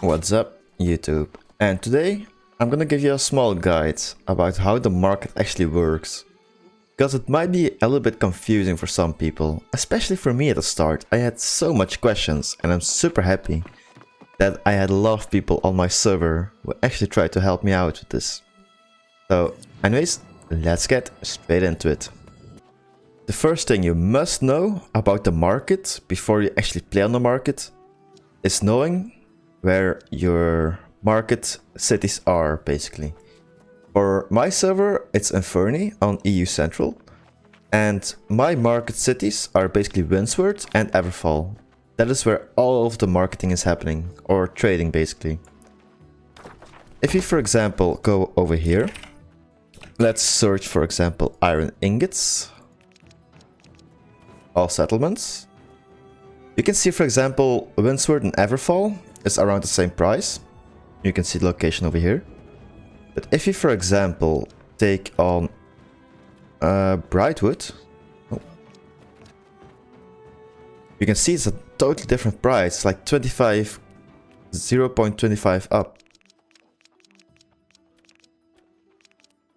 What's up, YouTube? And today I'm gonna give you a small guide about how the market actually works. Because it might be a little bit confusing for some people, especially for me at the start. I had so much questions and I'm super happy that I had a lot of people on my server who actually tried to help me out with this. So anyways, let's get straight into it. The first thing you must know about the market before you actually play on the market is knowing where your market cities are, basically. For my server, it's Inferni on EU Central, and my market cities are basically Windsward and Everfall. That is where all of the marketing is happening, or trading basically. If you, for example, go over here, let's search, for example, iron ingots, all settlements. You can see, for example, Windsward and Everfall is around the same price. You can see the location over here. But if you, for example, take on Brightwood, you can see it's a totally different price, like 0.25 up.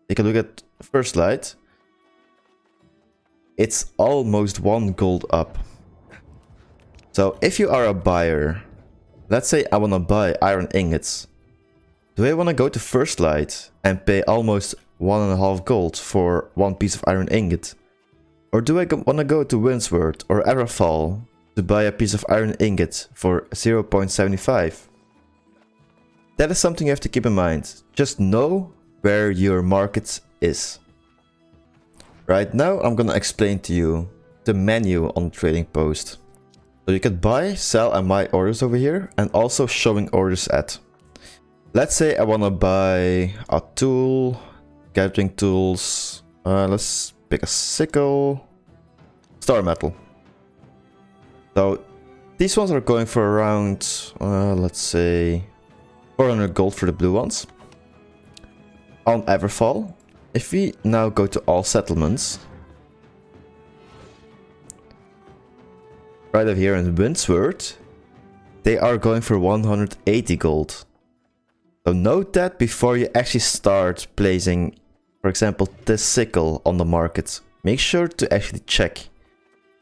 Take a look at First Light. It's almost 1 gold up. So if you are a buyer, let's say I want to buy iron ingots. Do I want to go to First Light and pay almost 1.5 gold for 1 piece of iron ingot? Or do I want to go to Windsward or Everfall to buy a piece of iron ingot for 0.75? That is something you have to keep in mind. Just know where your market is. Right now I'm gonna explain to you the menu on the trading post. So you can buy, sell and buy orders over here, and also showing orders at. Let's say I want to buy a tool, gathering tools, let's pick a sickle, star metal. So these ones are going for around, let's say 400 gold for the blue ones. On Everfall, if we now go to all settlements, right over here in Windsward, they are going for 180 gold. So note that before you actually start placing, for example, this sickle on the market. Make sure to actually check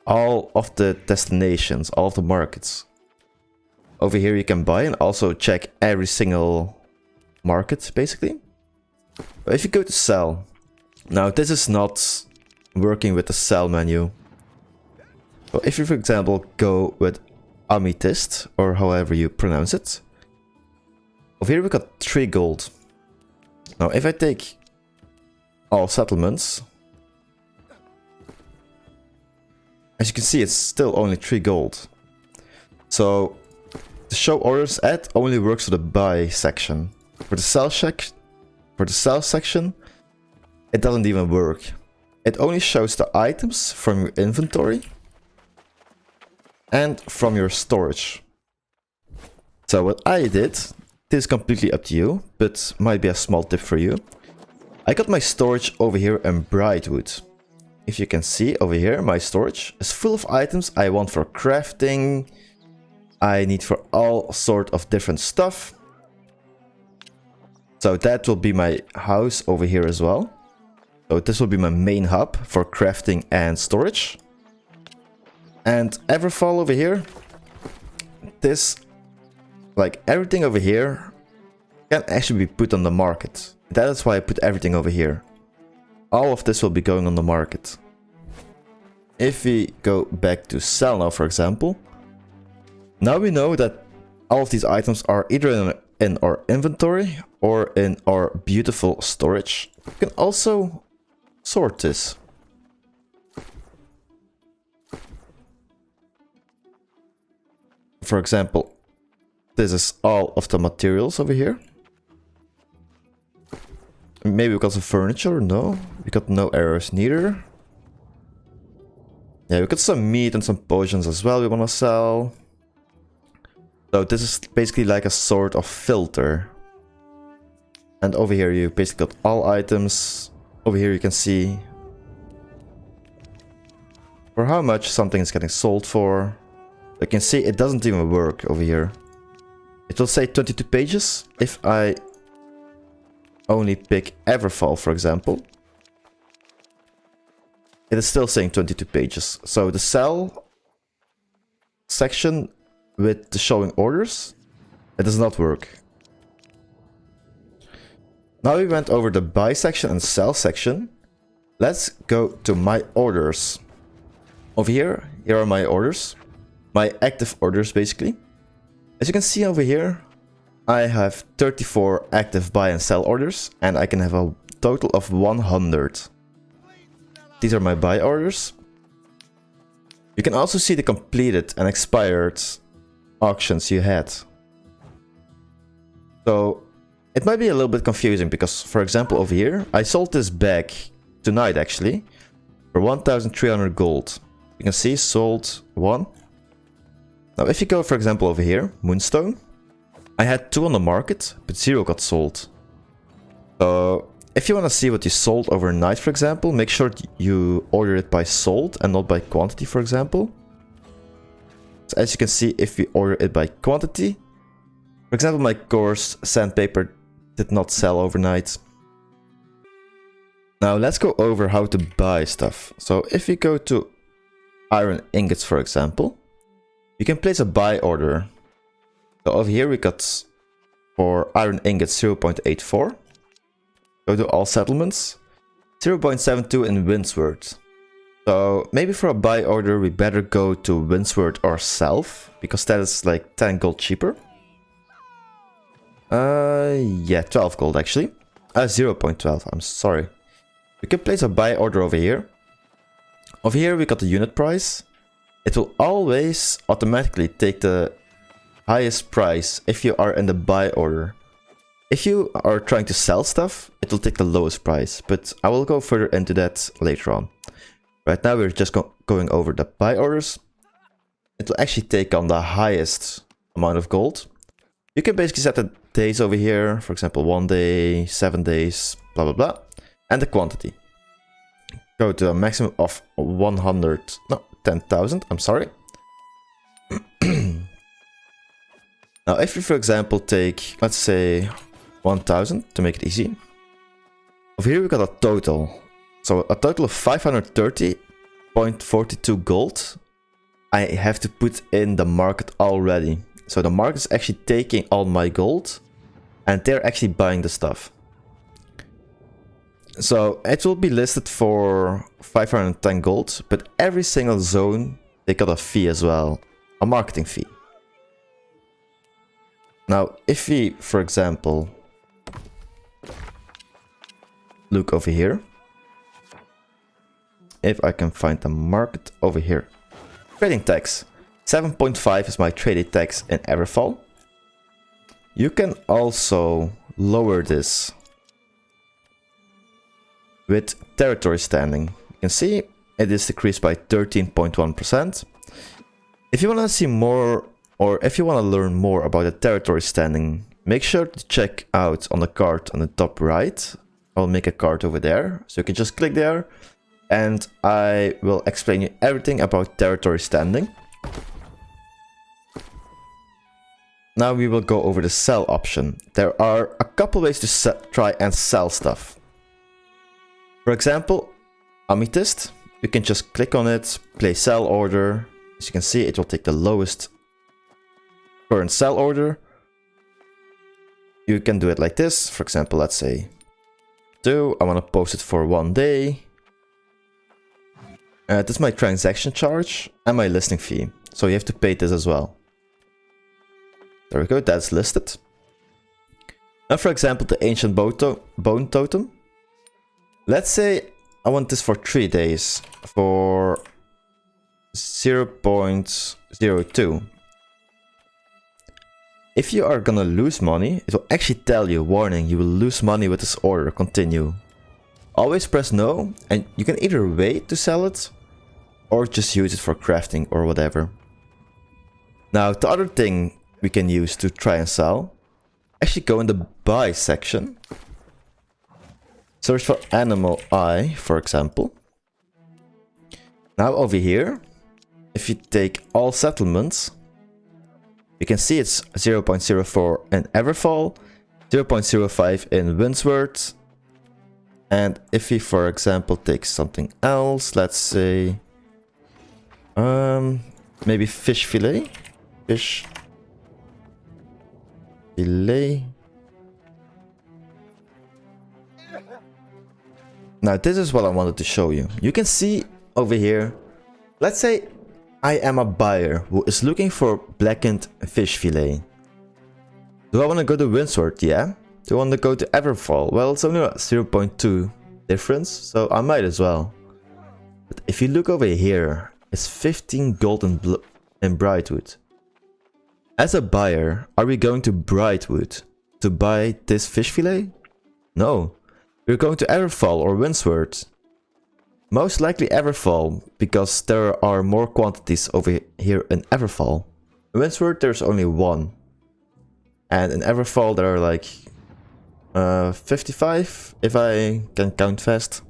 all of the destinations, all of the markets. Over here you can buy and also check every single market, basically. But if you go to sell, now this is not working with the sell menu. So if you, for example, go with Amethyst, or however you pronounce it, over here we got 3 gold. Now if I take all settlements, as you can see it's still only 3 gold. So the show orders at only works for the buy section. For the sell section, it doesn't even work. It only shows the items from your inventory and from your storage. So what I did, this is completely up to you, but might be a small tip for you. I got my storage over here in Brightwood. If you can see over here, my storage is full of items I want for crafting. I need for all sort of different stuff. So that will be my house over here as well. So this will be my main hub for crafting and storage. And Everfall over here, this, like everything over here, can actually be put on the market. That is why I put everything over here. All of this will be going on the market. If we go back to sell now, for example, now we know that all of these items are either in our inventory or in our beautiful storage. You can also sort this. For example, this is all of the materials over here. Maybe we got some furniture, no. We got no arrows neither. Yeah, we got some meat and some potions as well we want to sell. So this is basically like a sort of filter. And over here you basically got all items. Over here you can see for how much something is getting sold for. You can see it doesn't even work over here. it will say 22 pages. If I only pick Everfall, for example, it is still saying 22 pages. So the sell section with the showing orders, it does not work. Now we went over the buy section and sell section. Let's go to my orders. Over here are my orders. My active orders, basically. As you can see over here, I have 34 active buy and sell orders, and I can have a total of 100. These are my buy orders. You can also see the completed and expired auctions you had. So it might be a little bit confusing because, for example, over here, I sold this bag tonight actually for 1,300 gold. You can see sold 1. Now if you go, for example, over here, Moonstone, I had 2 on the market, but 0 got sold. So if you want to see what you sold overnight, for example, make sure you order it by sold and not by quantity, for example. So as you can see, if you order it by quantity, for example, my coarse sandpaper did not sell overnight. Now let's go over how to buy stuff. So if you go to iron ingots, for example, you can place a buy order. So over here we got for iron ingots 0.84. Go to all settlements, 0.72 in Windsward. So maybe for a buy order we better go to Windsward or Self, because that is like 10 gold cheaper. Yeah, 12 gold actually. 0.12, I'm sorry. We can place a buy order over here. Over here we got the unit price. It will always automatically take the highest price if you are in the buy order. If you are trying to sell stuff, it will take the lowest price, but I will go further into that later on. Right now we're just going over the buy orders. It will actually take on the highest amount of gold. You can basically set the days over here, for example 1 day, 7 days, blah blah blah, and the quantity. Go to a maximum of 10,000, I'm sorry. Now if you, for example, take, let's say 1,000 to make it easy. Over here we got a total. So a total of 530.42 gold. I have to put in the market already. So the market is actually taking all my gold and they're actually buying the stuff. So it will be listed for 510 gold, but every single zone they got a fee as well, a marketing fee. Now if we, for example, look over here, if I can find the market over here, trading tax 7.5 is my trading tax in Everfall. You can also lower this with territory standing. You can see it is decreased by 13.1%. If you want to see more, or if you want to learn more about the territory standing, make sure to check out on the card on the top right. I'll make a card over there, so you can just click there and I will explain you everything about territory standing. Now we will go over the sell option. There are a couple ways to try and sell stuff. For example, Amethyst, you can just click on it, place sell order. As you can see, it will take the lowest current sell order. You can do it like this. For example, let's say 2. I want to post it for 1 day. This is my transaction charge and my listing fee. So you have to pay this as well. There we go, that's listed. Now for example, the ancient bone totem. Let's say I want this for 3 days for 0.02. If you are gonna lose money, it will actually tell you, warning, you will lose money with this order, continue. Always press no, and you can either wait to sell it, or just use it for crafting or whatever. Now the other thing we can use to try and sell, actually go in the buy section. Search for animal eye, for example. Now over here, if you take all settlements, You can see it's 0.04 in Everfall, 0.05 in Windsward. And if we, for example, take something else, let's say, maybe fish fillet. Fish fillet. Now this is what I wanted to show you. You can see over here, let's say I am a buyer who is looking for blackened fish fillet. Do I want to go to Windsward? Yeah. Do I want to go to Everfall? Well, it's only a 0.2 difference, so I might as well. But if you look over here, it's 15 gold in Brightwood. As a buyer, are we going to Brightwood to buy this fish fillet? No. We're going to Everfall or Windsward. Most likely Everfall, because there are more quantities over here in Everfall. In Windsward there's only one. And in Everfall there are like 55, if I can count fast.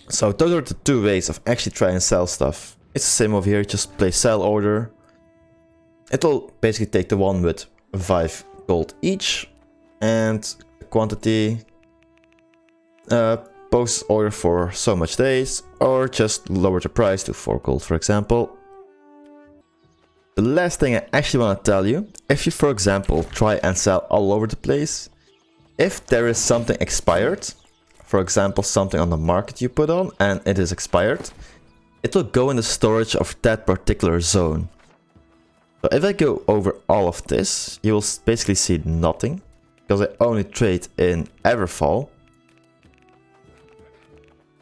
So those are the two ways of actually trying to sell stuff. It's the same over here, just play sell order. It will basically take the one with 5 gold each. And the quantity, post order for so much days, or just lower the price to 4 gold, for example. The last thing I actually want to tell you, if you, for example, try and sell all over the place, if there is something expired, for example, something on the market you put on and it is expired, it will go in the storage of that particular zone. So if I go over all of this, you will basically see nothing, because I only trade in Everfall.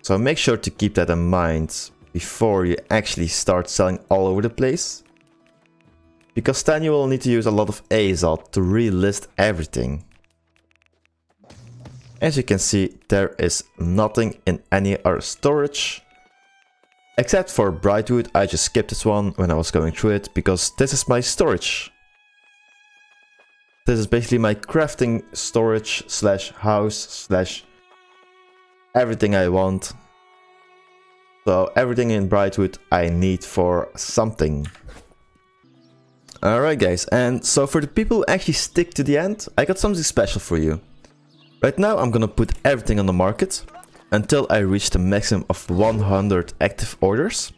So make sure to keep that in mind before you actually start selling all over the place. Because then you will need to use a lot of ASOT to relist everything. As you can see, there is nothing in any other storage. Except for Brightwood, I just skipped this one when I was going through it, because this is my storage. This is basically my crafting storage slash house slash everything I want. So everything in Brightwood I need for something. Alright guys, and so for the people who actually stick to the end, I got something special for you. Right now I'm gonna put everything on the market until I reach the maximum of 100 active orders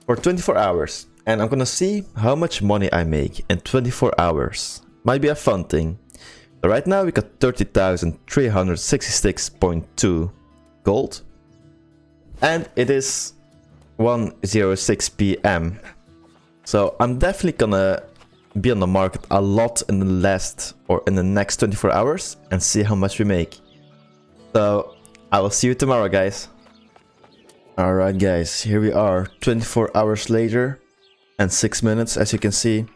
for 24 hours. And I'm gonna see how much money I make in 24 hours. Might be a fun thing. So right now we got 30,366.2 gold. And it is 1:06 PM. So I'm definitely gonna be on the market a lot in the next 24 hours and see how much we make. So I will see you tomorrow, guys. Alright guys, here we are 24 hours later and 6 minutes, as you can see.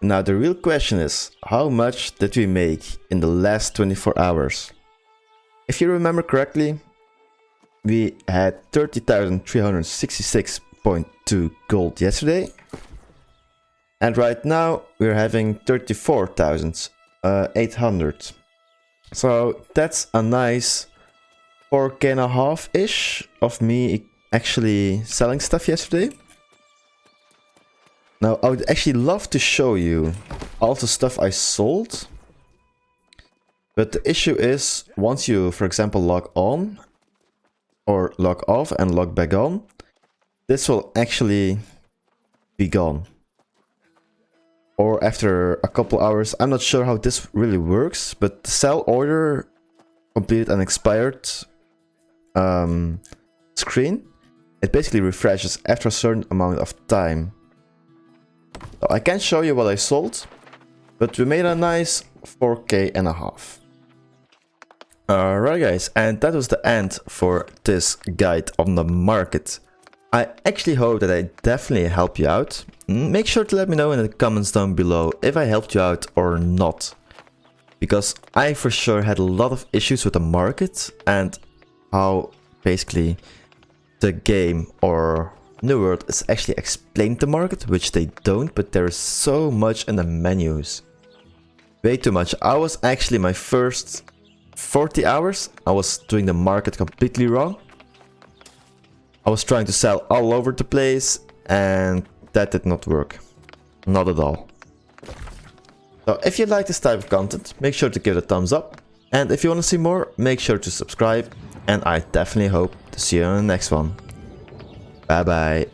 Now the real question is, how much did we make in the last 24 hours? If you remember correctly, we had 30,366.2 gold yesterday. And right now we're having 34,800. So that's a nice 4k and a half-ish of me actually selling stuff yesterday. Now I would actually love to show you all the stuff I sold. But the issue is, once you, for example, log on or log off and log back on, this will actually be gone. Or after a couple hours, I'm not sure how this really works, but the sell order completed and expired screen, it basically refreshes after a certain amount of time. So I can't show you what I sold, but we made a nice 4k and a half. Alright guys, and that was the end for this guide on the market. I actually hope that I definitely helped you out. Make sure to let me know in the comments down below if I helped you out or not. Because I for sure had a lot of issues with the market and how basically the game or New World is actually explained the market, which they don't, but there is so much in the menus. Way too much. I was actually my first 40 hours, I was doing the market completely wrong. I was trying to sell all over the place and that did not work. Not at all. So if you like this type of content, make sure to give it a thumbs up. And if you want to see more, make sure to subscribe. And I definitely hope to see you in the next one. Bye bye.